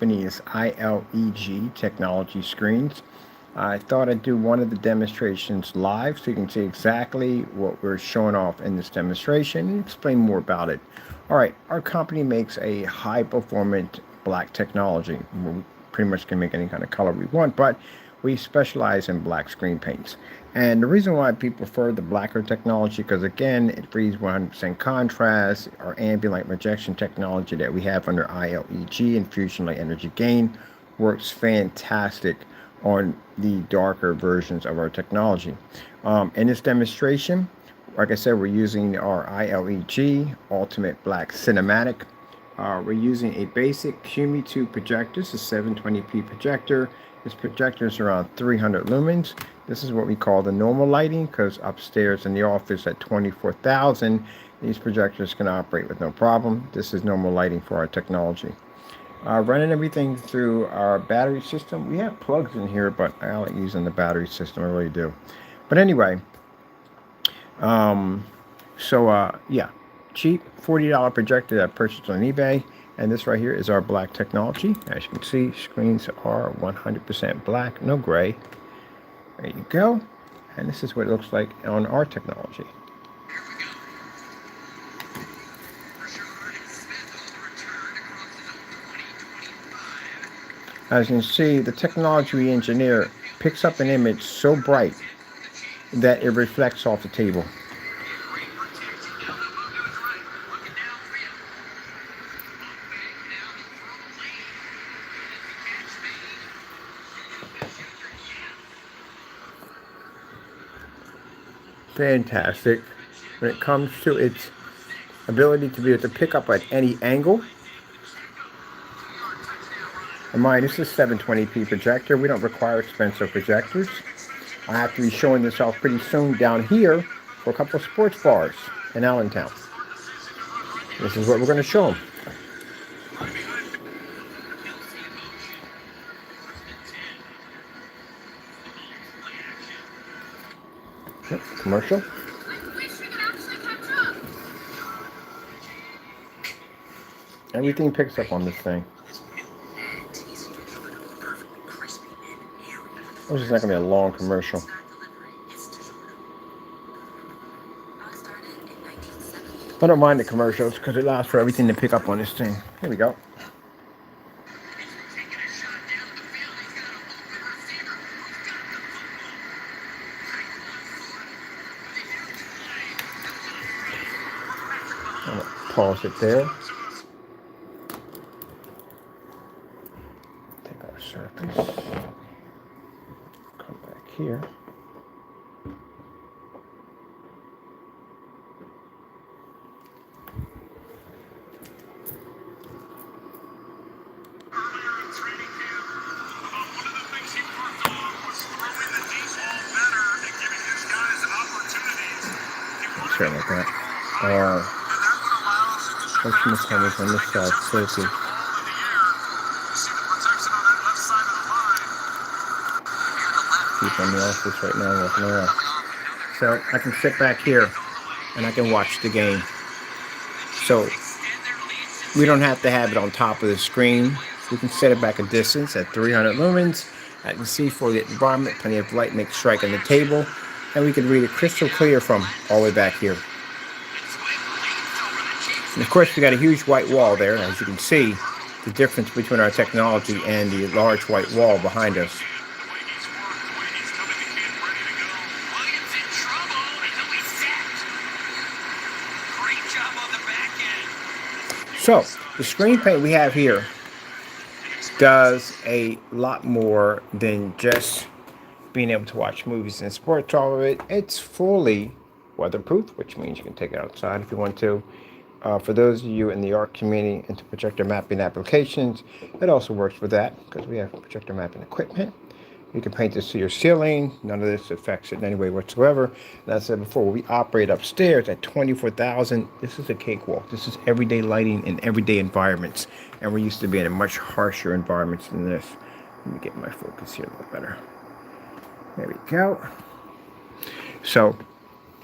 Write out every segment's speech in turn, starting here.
company is ILEG Technology Screens. I thought I'd do one of the demonstrations live so you can see exactly what we're showing off in this demonstration and explain more about it. All right, our company makes a high-performance black technology. We pretty much can make any kind of color we want, but we specialize in black screen paints. And the reason why people prefer the blacker technology, because again, it breeds 100% contrast. Our ambient light projection technology that we have under ILEG and fusion light energy gain works fantastic on the darker versions of our technology. In this demonstration, like I said, we're using our ILEG Ultimate Black Cinematic. We're using a basic Cumi2 projector. It's a 720p projector. This projector is around 300 lumens. This is what we call the normal lighting, because upstairs in the office at 24,000, these projectors can operate with no problem. This is normal lighting for our technology. Running everything through our battery system. We have plugs in here, but I like using the battery system. I really do. But anyway, yeah, cheap $40 projector that I purchased on eBay. And this right here is our black technology. As you can see, screens are 100% black, no gray. There you go. And this is what it looks like on our technology. As you can see, the technology we engineer picks up an image so bright that it reflects off the table. Fantastic when it comes to its ability to be able to pick up at any angle. And mind, this is a 720p projector. We don't require expensive projectors. I have to be showing this off pretty soon down here for a couple of sports bars in Allentown. This is what we're going to show them. Commercial. Everything picks up on this thing. This is not going to be a long commercial. I don't mind the commercials because it allows for everything to pick up on this thing. Here we go. I'm going to pause it there. Take our surface. Come back here. Like that. What's the comments on this side? Safety. Keep on the office right now walking around. So I can sit back here and I can watch the game. So we don't have to have it on top of the screen. We can set it back a distance at 300 lumens. I can see for the environment, plenty of light makes strike on the table. And we can read it crystal clear from all the way back here. And of course, we got a huge white wall there. As you can see, the difference between our technology and the large white wall behind us. So, the screen paint we have here does a lot more than just being able to watch movies and sports. All of it, it's fully weatherproof, which means you can take it outside if you want to. For those of you in the art community into projector mapping applications, it also works for that because we have projector mapping equipment. You can paint this to your ceiling. None of this affects it in any way whatsoever. And as I said before, we operate upstairs at 24,000. This is a cakewalk. This is everyday lighting in everyday environments. And we're used to being in much harsher environments than this. Let me get my focus here a little better. There we go. So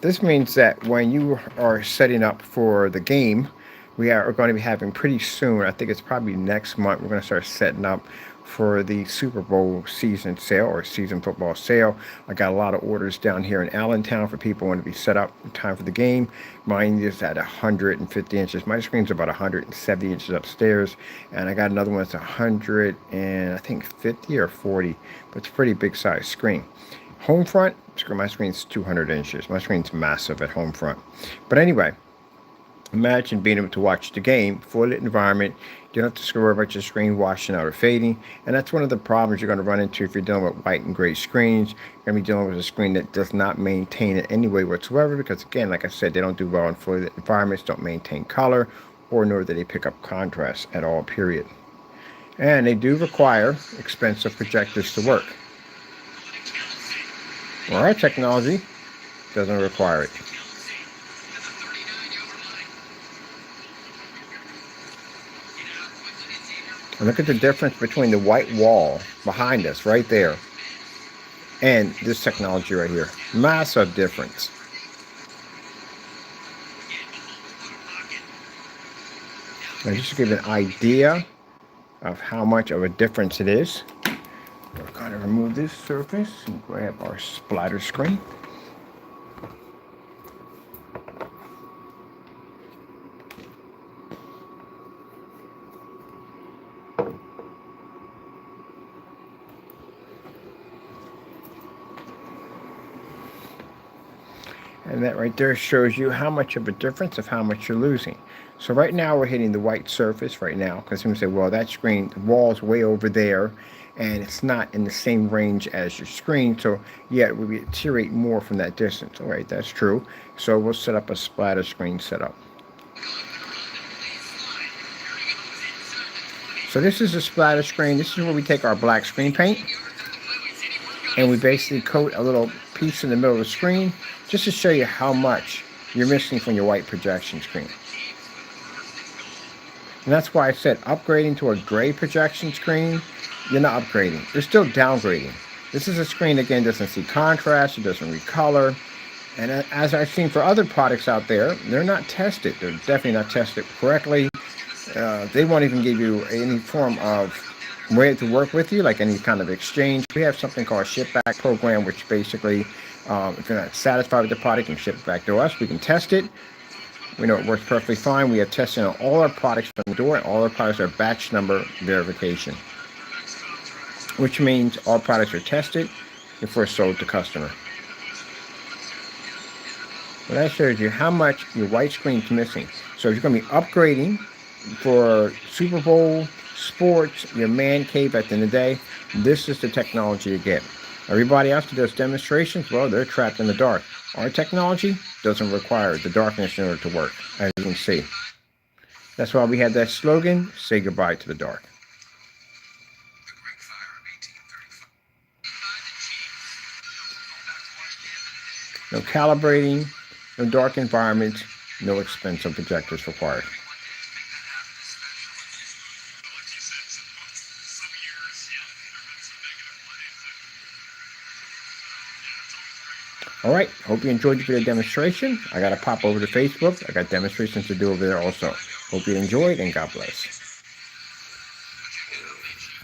this means that when you are setting up for the game, we are going to be having pretty soon. I think it's probably next month. We're going to start setting up for the Super Bowl season sale or season football sale. I got a lot of orders down here in Allentown for people who want to be set up in time for the game. Mine is at 150 inches. My screen's about 170 inches upstairs, and I got another one that's 100 and I think 50 or 40, but it's a pretty big size screen. Home front, my screen's 200 inches. My screen's massive at home front. But anyway, imagine being able to watch the game, full lit environment. You don't have to worry about your screen washing out or fading. And that's one of the problems you're going to run into if you're dealing with white and gray screens. You're going to be dealing with a screen that does not maintain it any way whatsoever, because again, like I said, they don't do well in full lit environments, don't maintain color, or nor do they pick up contrast at all, period. And they do require expensive projectors to work. Well, our technology doesn't require it. And look at the difference between the white wall behind us right there and this technology right here. Massive difference. Now, just to give an idea of how much of a difference it is, we're going to remove this surface and grab our splatter screen. And that right there shows you how much of a difference of how much you're losing. So right now we're hitting the white surface right now, because some say, well, that screen, the wall's way over there, and it's not in the same range as your screen, so yeah, it will deteriorate more from that distance. All right, that's true. So we'll set up a splatter screen setup. So this is a splatter screen. This is where we take our black screen paint, and we basically coat a little piece in the middle of the screen, just to show you how much you're missing from your white projection screen. And that's why I said upgrading to a gray projection screen, you're not upgrading. You're still downgrading. This is a screen, again, doesn't see contrast, it doesn't recolor. And as I've seen for other products out there, they're not tested. They're definitely not tested correctly. They won't even give you any form of way to work with you, like any kind of exchange. We have something called a ship back program, which basically, if you're not satisfied with the product, you can ship it back to us. We can test it. We know it works perfectly fine. We have testing on all our products from the door, and all our products are batch number verification, which means all products are tested before sold to customer. Well, that shows you how much your white screen's missing. So if you're going to be upgrading for Super Bowl, sports, your man cave at the end of the day, this is the technology you get. Everybody else that does demonstrations, well, they're trapped in the dark. Our technology doesn't require the darkness in order to work, as you can see. That's why we had that slogan, say goodbye to the dark. No calibrating, no dark environments, no expensive projectors required. All right, hope you enjoyed the video demonstration. I got to pop over to Facebook. I got demonstrations to do over there also. Hope you enjoyed, and God bless.